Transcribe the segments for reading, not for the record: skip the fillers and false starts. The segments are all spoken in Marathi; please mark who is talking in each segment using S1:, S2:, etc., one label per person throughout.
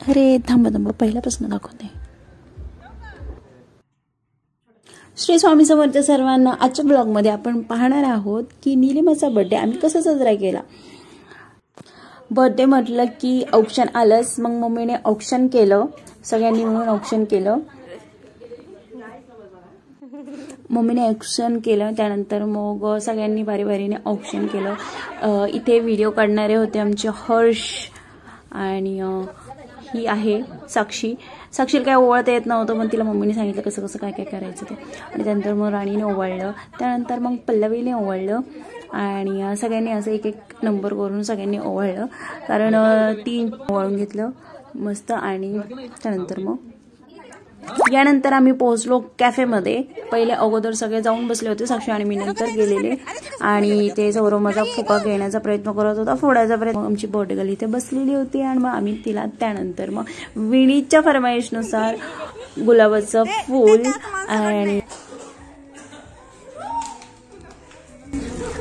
S1: अरे थांबा पहिल्यापासून दाखवते. श्री स्वामी समर्थ सर्वांना. आजच्या ब्लॉगमध्ये आपण पाहणार आहोत की निलिमाचा बर्थडे आम्ही कसा साजरा केला. बर्थडे म्हटलं की औक्षण आलंच. मग मम्मीने औक्षण केलं, सगळ्यांनी मिळून औक्षण केलं. मम्मीने औक्षण केलं, त्यानंतर मग सगळ्यांनी बारीबारीने औक्षण केलं. इथे व्हिडिओ काढणारे होते आमचे हर्ष आणि ही आहे साक्षी. साक्षीला काय ओवाळता येत नव्हतं, पण तिला मम्मीने सांगितलं कसं कसं काय काय करायचं ते. आणि त्यानंतर मग राणीने ओवाळलं, त्यानंतर मग पल्लवीने ओवाळलं आणि सगळ्यांनी असं एक एक नंबर करून सगळ्यांनी ओवाळलं. कारण 3 ओवाळून घेतलं मस्त. आणि त्यानंतर मग यानंतर आम्ही पोहोचलो कॅफेमध्ये. पहिले अगोदर सगळे जाऊन बसले होते, साक्षी आणि मी नंतर गेलेले. आणि ते सौरव माझा फुका घेण्याचा प्रयत्न करत होता, फोडायचा प्रयत्न. आमची बर्थडे गर्ल इथे बसलेली होती आणि मग आम्ही तिला त्यानंतर मग विणीच्या फरमाईशनुसार गुलाबाचं फूल आणि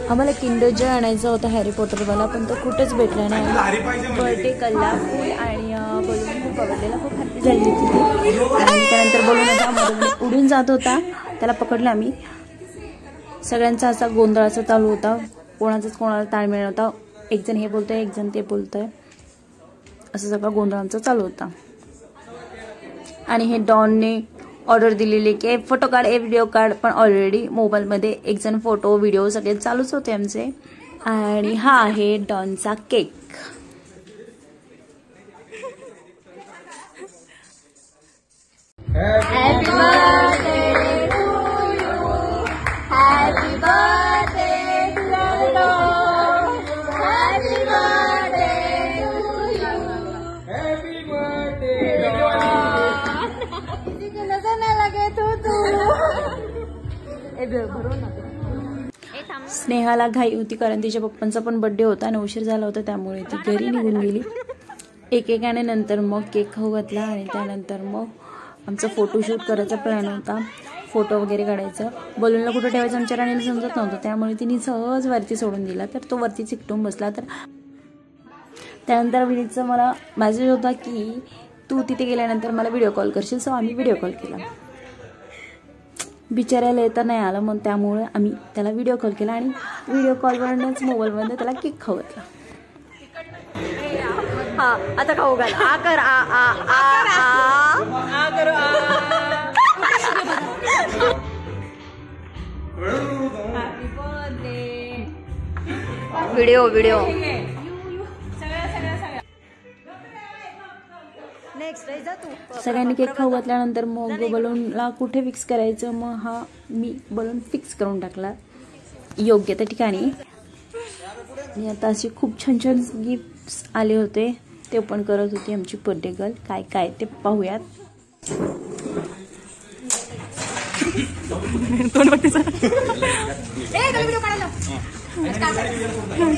S1: आम्हाला किंडर जॉय आणायचा होता हॅरी पॉटरवाला, पण तो कुठेच भेटला नाही. बर्थडे कल्ला फूल आणि बलून खूप आवडलेला, खूप हॅपी झाली होती. आणि त्यानंतर बलून उडून जात होता, त्याला पकडलं आम्ही. सगळ्यांचा असा गोंधळाचा चालू होता, कोणाचाच कोणाला ताळमेळ होता. एक जण हे बोलतोय, एक जण ते बोलतोय, असं सगळं गोंधळांचा चालू होता. आणि हे डॉनने ऑर्डर दिलेली की फोटो काढ, व्हिडिओ काढ, पण ऑलरेडी मोबाईलमध्ये एक जण फोटो व्हिडिओ सगळे चालूच होते आमचे. आणि हा आहे डॉनचा cake.
S2: Happy birthday to you, happy birthday dear Don, happy birthday to you, happy birthday Don. किती नजर नाही लगे तू
S1: स्नेहाला घाई होती कारण तिच्या पप्पांचा पण बर्थडे होता आणि उशीर झाला होता, त्यामुळे ती घरी निघून गेली. एकेकाने नंतर मग केक खाऊ घातला आणि त्यानंतर मग आमचा फोटोशूट करायचा प्लॅन होता, फोटो वगैरे काढायचं. बलूनला कुठं ठेवायचं आमच्या राणीला समजत नव्हतं, त्यामुळे तिने सहज वरती सोडून दिला, तर तो वरती चिकटून बसला. तर त्यानंतर विनीतचा मला मेसेज होता की तू तिथे गेल्यानंतर मला व्हिडिओ कॉल करशील. सो आम्ही व्हिडिओ कॉल केला. बिचारायला येता नाही आलं, मग त्यामुळे आम्ही त्याला व्हिडिओ कॉल केला आणि व्हिडिओ कॉलवरच मोबाईलमध्ये त्याला केक खाऊ घातला.
S2: हा आता खाऊ घाल. आ कर आ आ आ आ कर आ. Happy birthday. व्हिडिओ
S1: सगळ्यांनी केक खाऊ घातल्यानंतर मग बलूनला कुठे फिक्स करायचं, मग हा मी बलून फिक्स करून टाकला योग्य त्या ठिकाणी. आणि आता असे खूप छान छान गिफ्ट्स आले होते, ते पण करत होती आमची बर्थडे गर्ल. काय काय ते पाहूयात.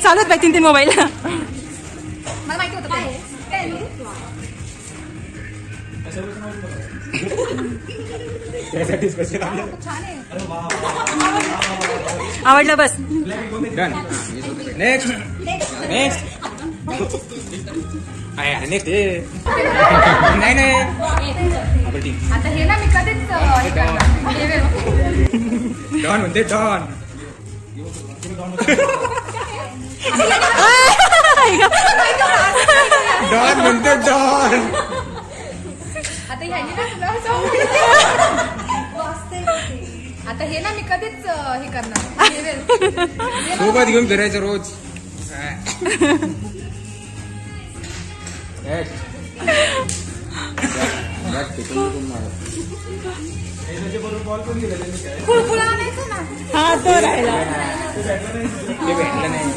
S2: चालत पाहिजे 3 मोबाईल. मला माहिती होतं काय आवडलं बस. नेक्स्ट नाही आता हे ना मी कधीच डॉन म्हणते डॉन. डॉन म्हणते डॉन. आता हे ना मी कधीच हे करणार, सोबत घेऊन फिरायचं रोज. हा तो राहिला, भेटलं नाही.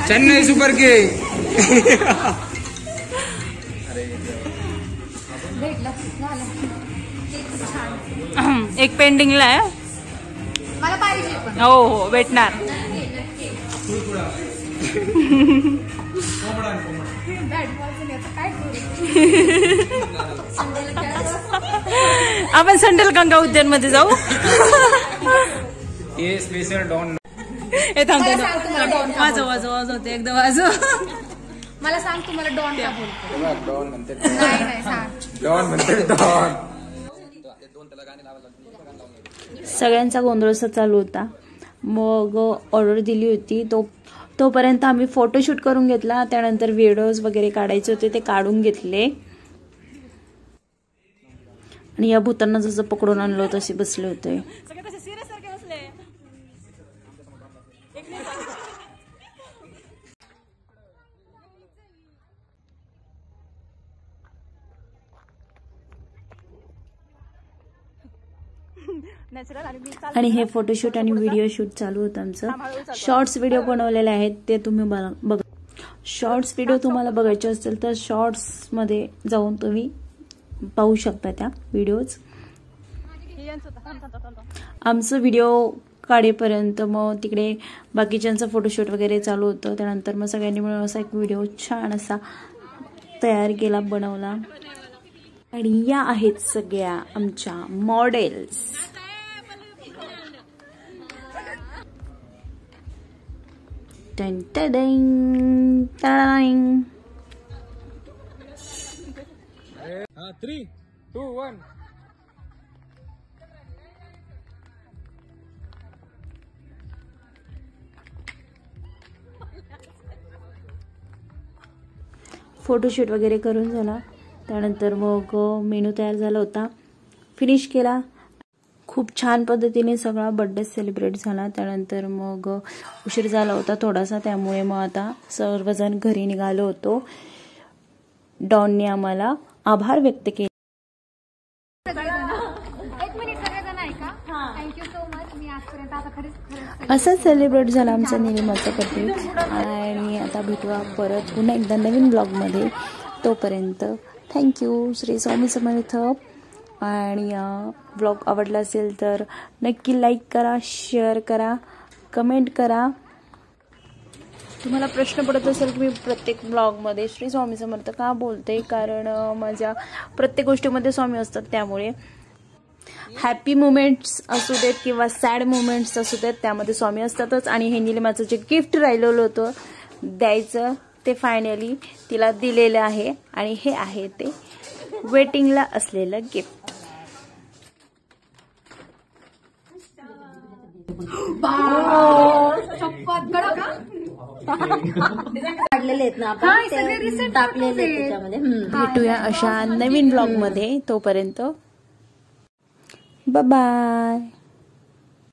S2: Chennai super king. एक पेंडिंगला आहे, मला पाहिजे. हो हो भेटणार. आपण संडेल गंगा उद्यान मध्ये जाऊ. हे स्पेशल डॉन
S1: हे थांबतो वाजव होते एकदम वाजव.
S2: मला सांग तुम्हाला डॉन का बोलतो?
S3: डॉन म्हणते
S2: नाही सांग.
S3: डॉन म्हणते डॉन.
S1: सगळ्यांचा गोंधळ असा चालू होता. मग ऑर्डर दिली होती. तोपर्यंत आम्ही फोटोशूट करून घेतला. त्यानंतर व्हिडिओज वगैरे काढायचे होते ते काढून घेतले. आणि या भूतांना जसं पकडून आणलं तसे बसले होते. आणि हे फोटोशूट आणि व्हिडिओ शूट चालू होतं आमचं. शॉर्ट्स व्हिडिओ बनवलेले आहेत ते तुम्ही बघा. शॉर्ट्स व्हिडिओ तुम्हाला बघायचे असतील तर शॉर्ट्स मध्ये जाऊन तुम्ही पाहू शकता त्या व्हिडिओज. आमचं व्हिडिओ काढेपर्यंत मग तिकडे बाकीच्यांचं फोटोशूट वगैरे चालू होतं. त्यानंतर मग सगळ्यांनी मिळून असा एक व्हिडिओ छान असा तयार केला, बनवला. आणि या आहेत सगळ्या आमच्या मॉडेल्स.
S3: हाँ 3, 2, 1.
S1: फोटोशूट वगैरे करून झाला. त्यानंतर मग मेनू तयार झाला होता, फिनिश केला. खूप छान पद्धतीने सगळा बर्थडे सेलिब्रेट झाला. त्यानंतर मग उशीर झाला होता थोडासा, त्यामुळे मग आता सर्वजण घरी निघालो होतो. डॉनने आम्हाला आभार व्यक्त केले. असं सेलिब्रेट झाला आमचा निलिमाचा बर्थडे. आणि आता भेटूया परत पुन्हा एकदा नवीन ब्लॉगमध्ये. तोपर्यंत थँक्यू. श्री स्वामी समर्थ. आणि ब्लॉग आवडला असेल तर नक्की लाईक करा, शेअर करा, कमेंट करा. तुम्हाला प्रश्न पडत असेल की मी प्रत्येक ब्लॉगमध्ये श्री स्वामी समर्थ का बोलते, कारण माझ्या प्रत्येक गोष्टीमध्ये स्वामी असतात. त्यामुळे हॅपी मुमेंट्स असू देत किंवा सॅड मुमेंट्स असू देत त्यामध्ये स्वामी असतातच. आणि हे निलिमाचं जे गिफ्ट राहिलेलं होतं द्यायचं ते फायनली तिला दिलेलं आहे. आणि हे आहे ते वेटिंगला असलेलं गिफ्ट.
S2: काढलेले आहेत ना आपण, टाकलेले त्याच्यामध्ये.
S1: भेटूया अशा नवीन ब्लॉग मध्ये. तोपर्यंत बाय बाय.